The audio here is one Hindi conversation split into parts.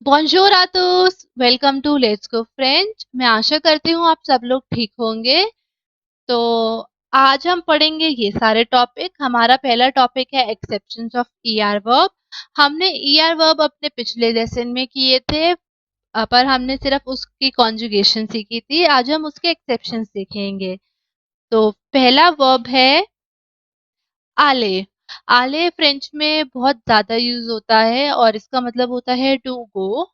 बॉन्जोर आ tous, welcome to let's go French. मैं आशा करती हूँ आप सब लोग ठीक होंगे। तो आज हम पढ़ेंगे ये सारे टॉपिक। हमारा पहला टॉपिक है एक्सेप्शंस ऑफ ईआर वर्ब। हमने ईआर वर्ब अपने पिछले लेसन में किए थे, पर हमने सिर्फ उसकी कॉन्जुगेशन सीखी थी। आज हम उसके एक्सेप्शंस सीखेंगे। तो पहला वर्ब है आले। आले फ्रेंच में बहुत ज्यादा यूज होता है और इसका मतलब होता है टू गो।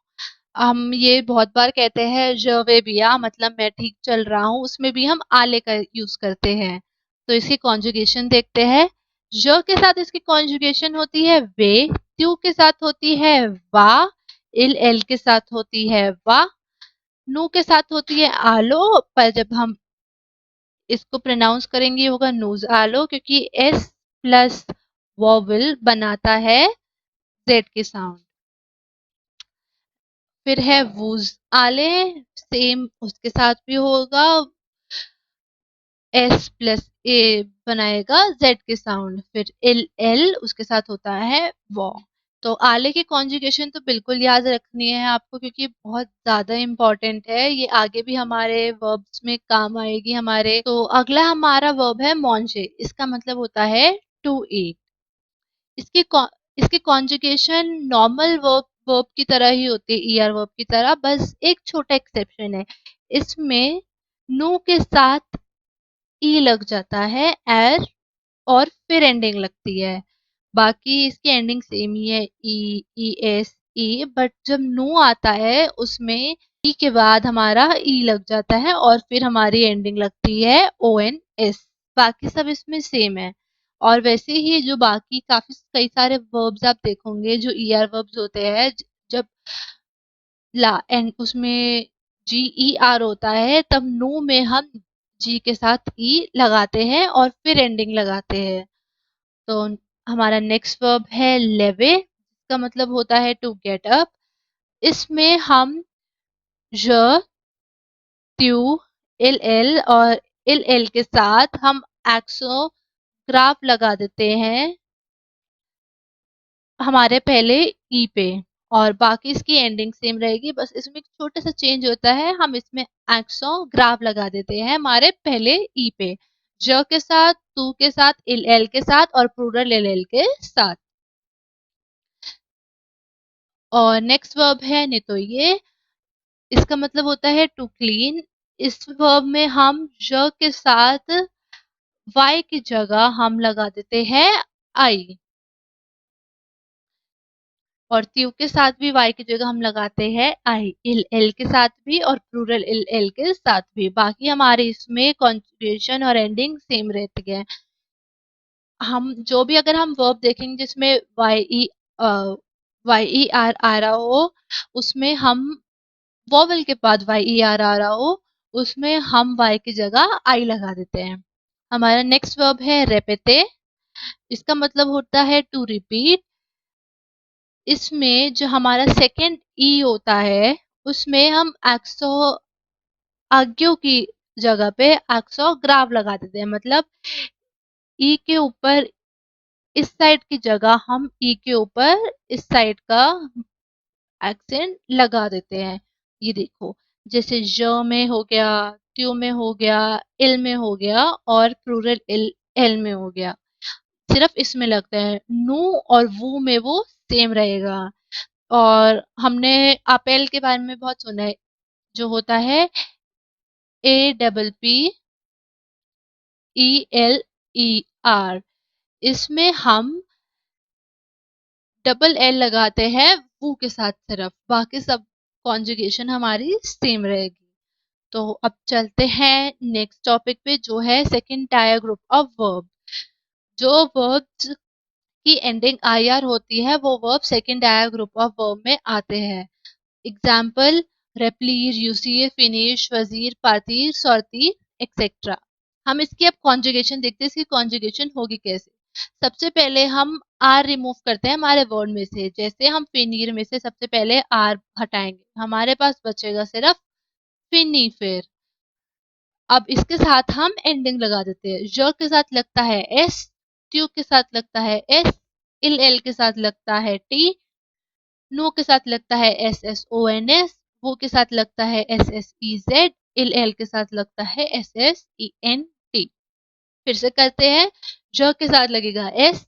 हम ये बहुत बार कहते हैं je vais bien, मतलब मैं ठीक चल रहा हूँ, उसमें भी हम आले का यूज करते हैं। तो इसकी कॉन्जुगेशन देखते हैं। ज के साथ इसकी कॉन्जुगेशन होती है वे, त्यू के साथ होती है वा, इल एल के साथ होती है वा, नू के साथ होती है आलो। पर जब हम इसको प्रोनाउंस करेंगे होगा नूज आलो, क्योंकि एस प्लस वॉवल बनाता है जेड के साउंड। फिर है वूज आले, सेम उसके साथ भी होगा, एस प्लस ए बनाएगा जेड के साउंड। फिर एल एल उसके साथ होता है वॉ। तो आले की कॉन्जुगेशन तो बिल्कुल याद रखनी है आपको, क्योंकि बहुत ज्यादा इंपॉर्टेंट है। ये आगे भी हमारे वर्ब्स में काम आएगी हमारे। तो अगला हमारा वर्ब है मॉन्जे। इसका मतलब होता है टू ईट। इसकी इसकी कॉन्जुगेशन नॉर्मल वर्ब वर्ब की तरह ही होती है, ईआर वर्ब की तरह। बस एक छोटा एक्सेप्शन है, इसमें नो के साथ ई लग जाता है एर, और फिर एंडिंग लगती है। बाकी इसकी एंडिंग सेम ही है, ई, ई एस, ई। बट जब नो आता है उसमें ई के बाद हमारा ई लग जाता है और फिर हमारी एंडिंग लगती है ओ एन एस। बाकी सब इसमें सेम है। और वैसे ही जो बाकी काफी कई सारे वर्ब्स आप देखोगे जो ईआर वर्ब्स होते हैं, जब ला एंड उसमें जी ई आर होता है, तब नो में हम जी के साथ ई लगाते हैं और फिर एंडिंग लगाते हैं। तो हमारा नेक्स्ट वर्ब है लेवे। इसका मतलब होता है टू गेट अप। इसमें हम ज, त्यू, एल एल और एल एल के साथ हम एक्सोग्राफ लगा देते हैं हमारे पहले ई पे, और बाकी इसकी एंडिंग सेम रहेगी। बस इसमें एक छोटा सा चेंज होता है, हम इसमें एक्सोग्राफ लगा देते हैं हमारे पहले ई पे, ज के साथ, तू के साथ, एल एल के साथ और प्लूरल एल एल के साथ। और नेक्स्ट वर्ब है नितोये। इसका मतलब होता है टू क्लीन। इस वर्ब में हम ज के साथ वाई की जगह हम लगा देते हैं आई, और त्यू के साथ भी वाई की जगह हम लगाते हैं आई, इल एल के साथ भी और प्लूरल इल एल के साथ भी। बाकी हमारे इसमें कॉन्जुगेशन और एंडिंग सेम रहती है। हम जो भी अगर हम वर्ब देखेंगे जिसमें वाई ई आर आ रहा हो, उसमें हम वोवेल के बाद वाई ई आर आ रहा हो, उसमें हम वाई की जगह आई लगा देते हैं। हमारा नेक्स्ट वर्ब है रेपेते। इसका मतलब होता है टू रिपीट। इसमें जो हमारा सेकंड ई होता है, उसमें हम एक्सो आज्ञों की जगह पे एक्सोग्राफ लगा देते हैं। मतलब ई के ऊपर इस साइड की जगह हम ई के ऊपर इस साइड का एक्सेंट लगा देते हैं। ये देखो, जैसे ज में हो गया, ट्यू में हो गया, इल में हो गया और प्लूरल इल एल में हो गया। सिर्फ इसमें लगता है, नू और वू में वो सेम रहेगा। और हमने अपेल के बारे में बहुत सुना है, जो होता है A double P E L E R. इसमें हम डबल एल लगाते हैं वो के साथ सिर्फ, बाकी सब कॉन्जुगेशन हमारी सेम रहेगी। तो अब चलते हैं नेक्स्ट टॉपिक पे, जो है second tier group of verb. जो वर्ब्स की एंडिंग आई आर होती है, वो verb second tier group of verb में आते हैं। एग्जाम्पल रेप्लीर, यूसीए, फिनिश, वजीर, पातीर, सौरतीर, एक्सेट्रा। हम इसकी अब कॉन्जुगेशन देखते हैं, इसकी कॉन्जुगेशन होगी कैसे। सबसे पहले हम आर रिमूव करते हैं हमारे वर्ड में से। जैसे हम फिनीर में से सबसे पहले आर हटाएंगे, हमारे पास बचेगा सिर्फ फिनी। फिर अब इसके साथ हम एंडिंग लगा देते हैं। ज के साथ लगता है एस, ट्यू के साथ लगता है एस, इल एल के साथ लगता है टी, नो के साथ लगता है S S O N S, वो के साथ लगता है S S E Z, L L के साथ लगता है S S E N T. फिर से करते हैं, ज के साथ लगेगा एस,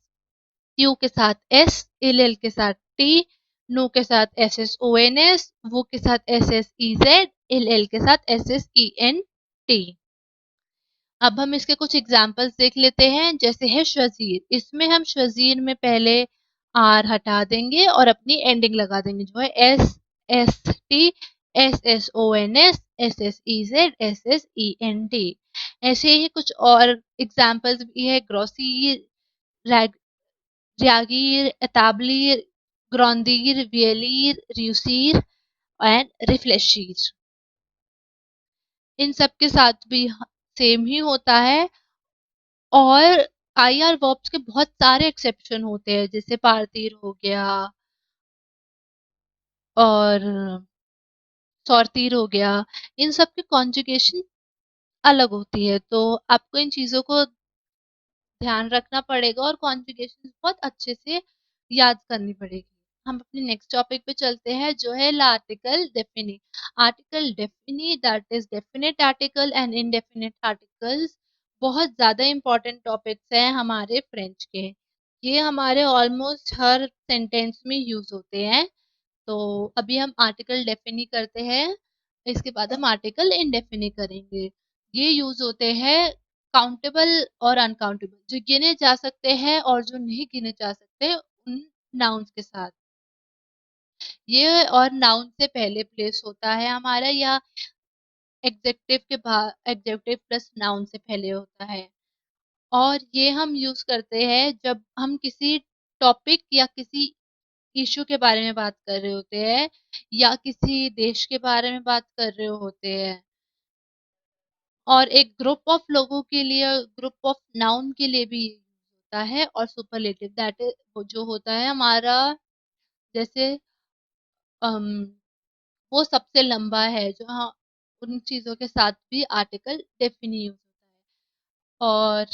यू के साथ एस, एल एल के साथ टी, नो के साथ S S O N S, वो के साथ S S E Z, L L के साथ S S E N T. अब हम इसके कुछ एग्जाम्पल्स देख लेते हैं, जैसे है शजीर। इसमें हम शजीर में पहले आर हटा देंगे और अपनी एंडिंग लगा देंगे, जो है S S T, S S O N S, S S E Z, S S E N T. ऐसे ही कुछ और एग्जाम्पल्स भी है, ग्रोसीर, रैगीर, एताबलीर, ग्रॉन्दीर, वियलीर, रियूसीर एंड रिफ्लेशीर। इन सब के साथ भी सेम ही होता है। और आईआर वर्ब्स के बहुत सारे एक्सेप्शन होते हैं, जैसे पारतीर हो गया और सौरतीर हो गया। इन सब की कॉन्जुगेशन अलग होती है, तो आपको इन चीजों को ध्यान रखना पड़ेगा और कॉन्जुगेशन बहुत अच्छे से याद करनी पड़ेगी। हम अपने नेक्स्ट टॉपिक पे चलते हैं, जो है आर्टिकल डेफिनी। आर्टिकल डेफिनी, that is definite article and indefinite articles, बहुत ज्यादा इंपॉर्टेंट टॉपिक्स हैं हमारे फ्रेंच के। ये हमारे ऑलमोस्ट हर सेंटेंस में यूज होते हैं। तो अभी हम आर्टिकल डेफिनी करते हैं, इसके बाद हम आर्टिकल इंडेफिनी करेंगे। ये यूज होते हैं काउंटेबल और अनकाउंटेबल, जो गिने जा सकते हैं और जो नहीं गिने जा सकते, उन नाउन्स के साथ। ये और नाउन से पहले प्लेस होता है हमारा, या एग्जेक्टिव के बाद, एग्जेक्टिव प्लस नाउन से पहले होता है। और ये हम यूज करते हैं जब हम किसी टॉपिक या किसी इशू के बारे में बात कर रहे होते हैं, या किसी देश के बारे में बात कर रहे होते हैं। और एक ग्रुप ऑफ लोगों के लिए, ग्रुप ऑफ नाउन के लिए भी होता है। और सुपरलेटिव, दैट इज जो होता है हमारा, जैसे अम, वो सबसे लंबा है, जो हाँ, उन चीजों के साथ भी आर्टिकल डेफिनी यूज होता है। और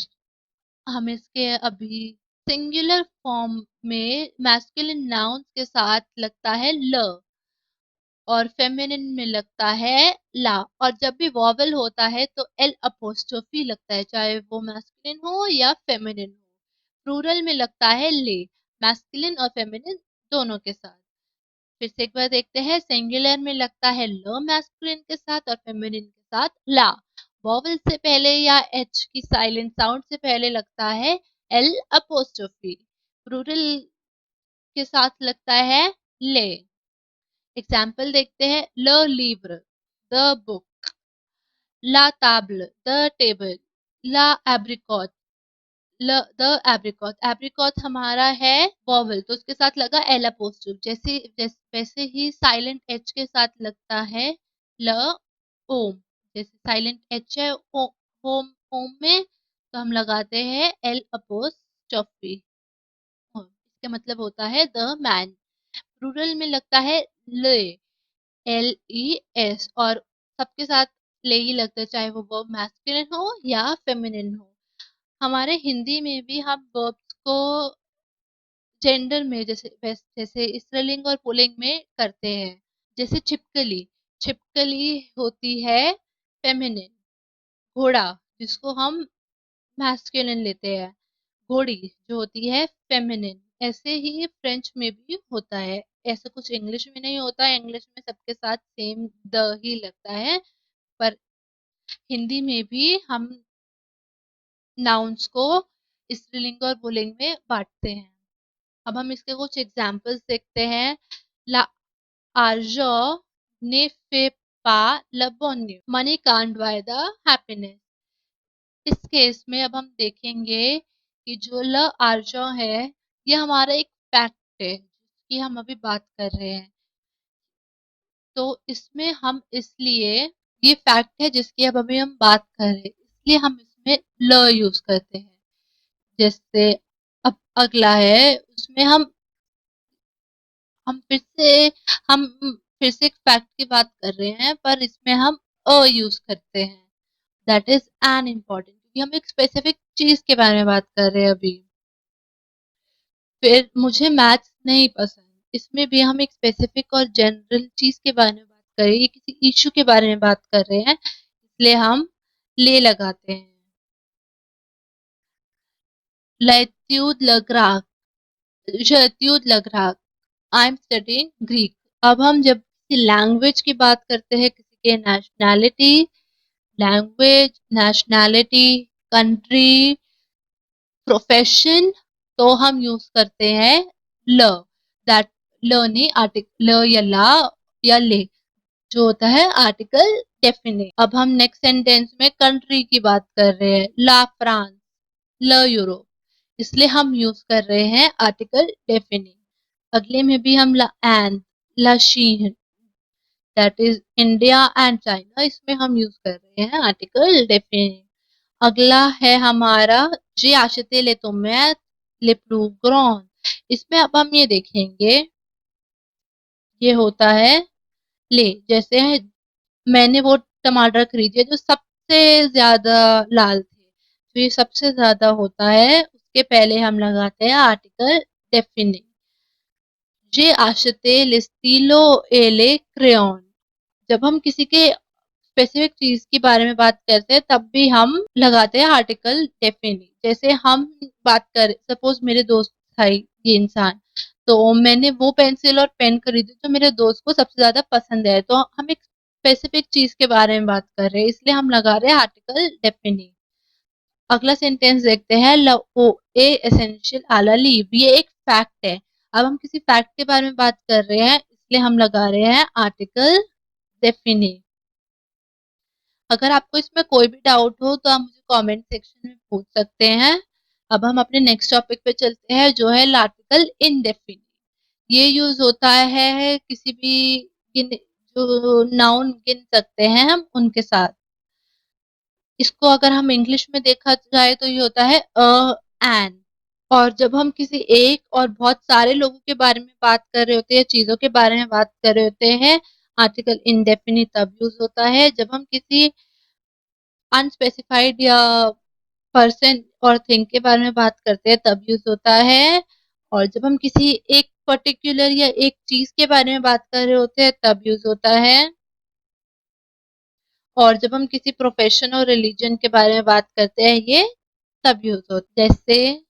हम इसके अभी सिंगुलर फॉर्म में मैस्कुलिन नाउन्स के साथ लगता है ल, और फेमिनिन में लगता है ला। और जब भी वॉवल होता है तो एल अपोस्ट्रोफी लगता है, चाहे वो मैस्कुलिन हो या फेमिनिन हो। प्लूरल में लगता है ले, मैस्कुलिन और फेमिनिन दोनों के साथ। फिर से एक बार देखते हैं, सिंगुलर में लगता है ल मैस्कुलिन के साथ और फेमिनिन के साथ ला। वॉवल से पहले या एच की साइलेंट साउंड से पहले लगता है एल अपोस्ट्रोफी। प्लूरल के साथ लगता है ले। एग्जाम्पल देखते हैं, ल लिव्र, द बुक, ला ताब्ल, द टेबल, ला एब्रिकॉट, द एब्रिकॉट। एब्रिकॉट हमारा है वॉवल, तो उसके साथ लगा एल अपोस्ट्रोफ, वैसे ही साइलेंट एच के साथ लगता है ल ओम। जैसे साइलेंट एच है होम, ओम में, तो हम लगाते हैं एल अपोस्ट्रोफी। इसका मतलब होता है द मैन। रूरल में लगता है ले, एल ई एस, और सबके साथ ले ही लगता है, चाहे वो वर्ब मैस्कुलिन हो या फेमिनिन हो। हमारे हिंदी में भी हम वर्ब्स को जेंडर में, जैसे स्त्रीलिंग और पुल्लिंग में करते हैं। जैसे छिपकली, छिपकली होती है फेमिनिन। घोड़ा, जिसको हम मैस्कुलिन लेते हैं, घोड़ी जो होती है फेमिनिन। ऐसे ही फ्रेंच में भी होता है, ऐसा कुछ इंग्लिश में नहीं होता। इंग्लिश में सबके साथ सेम द ही लगता है, पर हिंदी में भी हम नाउन्स को स्त्रीलिंग और पुल्लिंग में बांटते हैं। अब हम इसके कुछ एग्जाम्पल्स देखते हैं। ला आर्जो ने फे पा लबोन्यू, money can't buy the happiness. इस केस में अब हम देखेंगे कि जो ल आर्जो है, ये हमारा एक फैक्ट है जिसकी हम अभी बात कर रहे हैं। तो इसमें हम इसलिए, ये फैक्ट है जिसकी अब अभी हम बात कर रहे हैं, इसलिए हम इसमें ल यूज करते हैं। जैसे अब अगला है, उसमें हम फिर से हम फिर से एक फैक्ट की बात कर रहे हैं, पर इसमें हम अ यूज करते हैं, दैट इज एन इम्पोर्टेंट, क्योंकि हम एक स्पेसिफिक चीज के बारे में बात कर रहे हैं अभी। फिर मुझे मैथ्स नहीं पसंद, इसमें भी हम एक स्पेसिफिक और जनरल चीज के बारे में बात कर रहे हैं, किसी इशू के बारे में बात कर रहे हैं, इसलिए हम ले लगाते हैं। लैत्यूद लग्राक, शत्युत लग्राक, आई एम स्टडीइंग ग्रीक। अब हम जब किसी लैंग्वेज की बात करते हैं, किसी के nationality, language, nationality, country, profession, तो हम यूज करते हैं ल। दैट ल नहीं आर्टिकल, ल या ला या ले, जो होता है आर्टिकल डेफिनेट। अब हम नेक्स्ट सेंटेंस में कंट्री की बात कर रहे हैं, ला फ्रांस, ल यूरोप, इसलिए हम यूज कर रहे हैं आर्टिकल डेफिनेट। अगले में भी हम ला एंड, ला शीन, that is India and China, इसमें हम यूज कर रहे हैं आर्टिकल डेफिनेट। अगला है हमारा जे आशते ले तुम्हें ले प्लूग्रॉन, इसमें अब हम ये देखेंगे, ये होता है ले, जैसे मैंने वो टमाटर खरीदे जो सबसे ज्यादा लाल थे, तो ये सबसे ज्यादा होता है, उसके पहले हम लगाते हैं आर्टिकल डेफिनेट। जे आशते लिस्टिलो एले क्रेयॉन, जब हम किसी के स्पेसिफिक चीज के बारे में बात करते हैं तब भी हम लगाते हैं आर्टिकल डेफिनेट। जैसे हम बात कर, सपोज मेरे दोस्त था ये इंसान, तो मैंने वो पेंसिल और पेन खरीदी जो मेरे दोस्त को सबसे ज्यादा पसंद है, तो हम एक स्पेसिफिक चीज के बारे में बात कर रहे हैं, इसलिए हम लगा रहे हैं आर्टिकल डेफिनेट। अगला सेंटेंस देखते हैं, ओ ए एसेंशियल आला लीव, ये एक फैक्ट है। अब हम किसी फैक्ट के बारे में बात कर रहे हैं, इसलिए हम लगा रहे हैं आर्टिकल डेफिनेट। अगर आपको इसमें कोई भी डाउट हो तो आप मुझे कमेंट सेक्शन में पूछ सकते हैं। अब हम अपने नेक्स्ट टॉपिक पे चलते हैं, जो है आर्टिकल इनडेफिनिट। ये यूज होता है किसी भी गिन, जो नाउन गिन सकते हैं हम उनके साथ। इसको अगर हम इंग्लिश में देखा जाए तो ये होता है अ एन। और जब हम किसी एक और बहुत सारे लोगों के बारे में बात कर रहे होते हैं, चीजों के बारे में बात कर रहे होते हैं, आर्टिकल इनडेफिनिट तब यूज होता है जब हम किसी अनस्पेसिफाइड या पर्सन और थिंग के बारे में बात करते हैं तब यूज होता है। और जब हम किसी एक पर्टिकुलर या एक चीज के बारे में बात कर रहे होते हैं तब यूज होता है। और जब हम किसी प्रोफेशन और रिलीजन के बारे में बात करते हैं ये तब यूज होता है। जैसे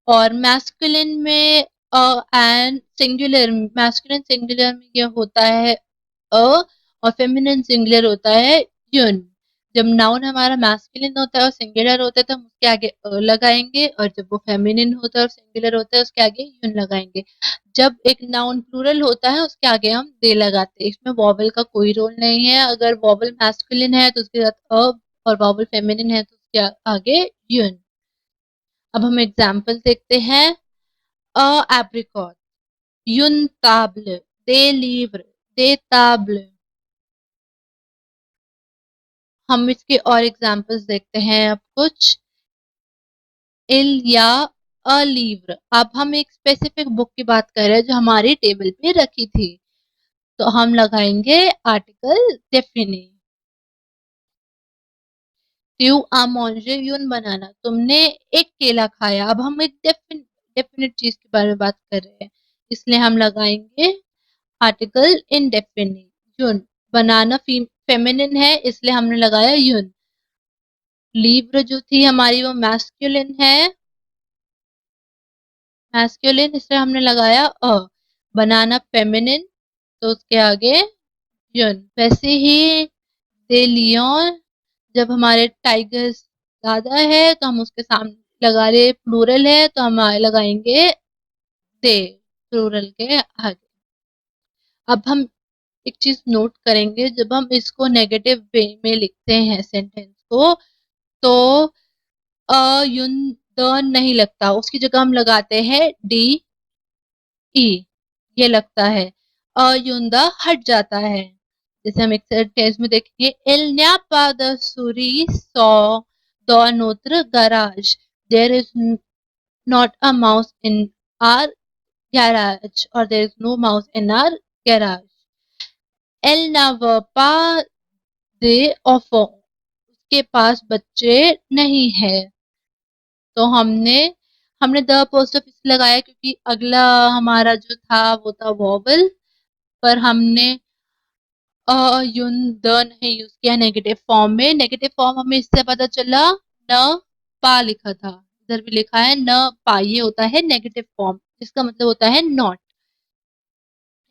और मैस्कुलिन में एंड सिंगुलर, मैस्कुलिन सिंगुलर में ये होता है अ, और फेमिनिन सिंगुलर होता है युन। जब नाउन हमारा मैस्कुलिन होता है और सिंगुलर होता है तो हम उसके आगे अ लगाएंगे, और जब वो फेमिनिन होता है और सिंगुलर होता है उसके आगे युन लगाएंगे। जब एक नाउन प्लूरल होता है उसके आगे हम दे लगाते हैं, इसमें वॉवल का कोई रोल नहीं है। अगर वॉवल मैस्कुलिन है तो उसके साथ अ, और वॉवल फेमिनिन है तो उसके आगे युन। अब हम एग्जाम्पल देखते हैं, अ एप्रिकॉट, युन ताब्ल, दे लीव्र, दे ताब्ल। हम इसके और एग्जाम्पल्स देखते हैं अब कुछ, इल या अ लीव्र। अब हम एक स्पेसिफिक बुक की बात कर रहे हैं जो हमारी टेबल पे रखी थी, तो हम लगाएंगे आर्टिकल डेफिनेट। ट्यू आ मांजे यून बनाना, तुमने एक केला खाया। अब हम एक डेफिनेट चीज के बारे में बात कर रहे हैं, इसलिए हम लगाएंगे आर्टिकल इनडेफिनिट। यून, बनाना फेमिनिन है इसलिए हमने लगाया यून। लीव्र जो थी हमारी वो मैस्कुलिन है, मैस्कुलिन इसलिए हमने लगाया अ। बनाना फेमिनिन तो उसके आगे यून। वैसे ही दे लियोन, जब हमारे टाइगर्स ज्यादा है तो हम उसके सामने लगा रहे, प्लूरल है तो हम लगाएंगे दे, प्लूरल के आगे। अब हम एक चीज नोट करेंगे, जब हम इसको नेगेटिव वे में लिखते हैं सेंटेंस को, तो अ युन द नहीं लगता, उसकी जगह हम लगाते हैं डी ई, ये लगता है। अ युन द हट जाता है। जैसे हम एक सेंटेंस में देखेंगे, एल न्यापा द सूरी सॉ द नोत्र गराज, there is not a mouse in our garage, और there is no mouse in our garage. एल नावपा दे ऑफो, उसके पास बच्चे नहीं है, तो हमने हमने द अपोस्ट्रोफी लगाया क्योंकि अगला हमारा जो था वो था वॉवल, पर हमने युन द नहीं यूज किया नेगेटिव फॉर्म में। नेगेटिव फॉर्म हमें इससे पता चला, न पा लिखा था, इधर भी लिखा है न पा, ये होता है नेगेटिव फॉर्म, जिसका मतलब होता है नॉट।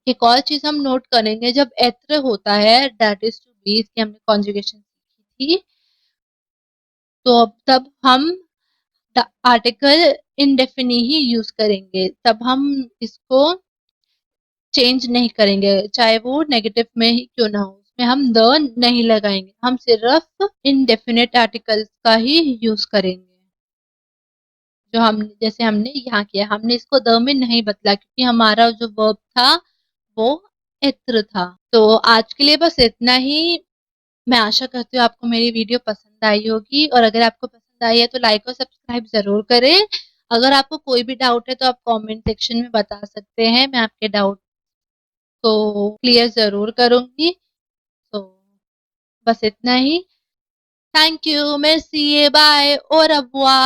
एक और चीज हम नोट करेंगे, जब एत्र होता है दैट इज टू बी, इसकी हमने कॉन्जुगेशन सीखी थी, तो अब तब हम आर्टिकल इंडेफिनी ही यूज करेंगे, तब हम इसको चेंज नहीं करेंगे, चाहे वो नेगेटिव में ही क्यों ना हो, उसमें हम द नहीं लगाएंगे, हम सिर्फ इनडेफिनेट आर्टिकल्स का ही यूज करेंगे, जो हम जैसे हमने यहाँ किया, हमने इसको द में नहीं बदला क्योंकि हमारा जो वर्ब था वो इत्र था। तो आज के लिए बस इतना ही। मैं आशा करती हूँ आपको मेरी वीडियो पसंद आई होगी, और अगर आपको पसंद आई है तो लाइक और सब्सक्राइब जरूर करें। अगर आपको कोई भी डाउट है तो आप कमेंट सेक्शन में बता सकते हैं, मैं आपके डाउट को क्लियर जरूर करूंगी। तो बस इतना ही। थैंक यू, मेर्सी, बाय और अवुआ।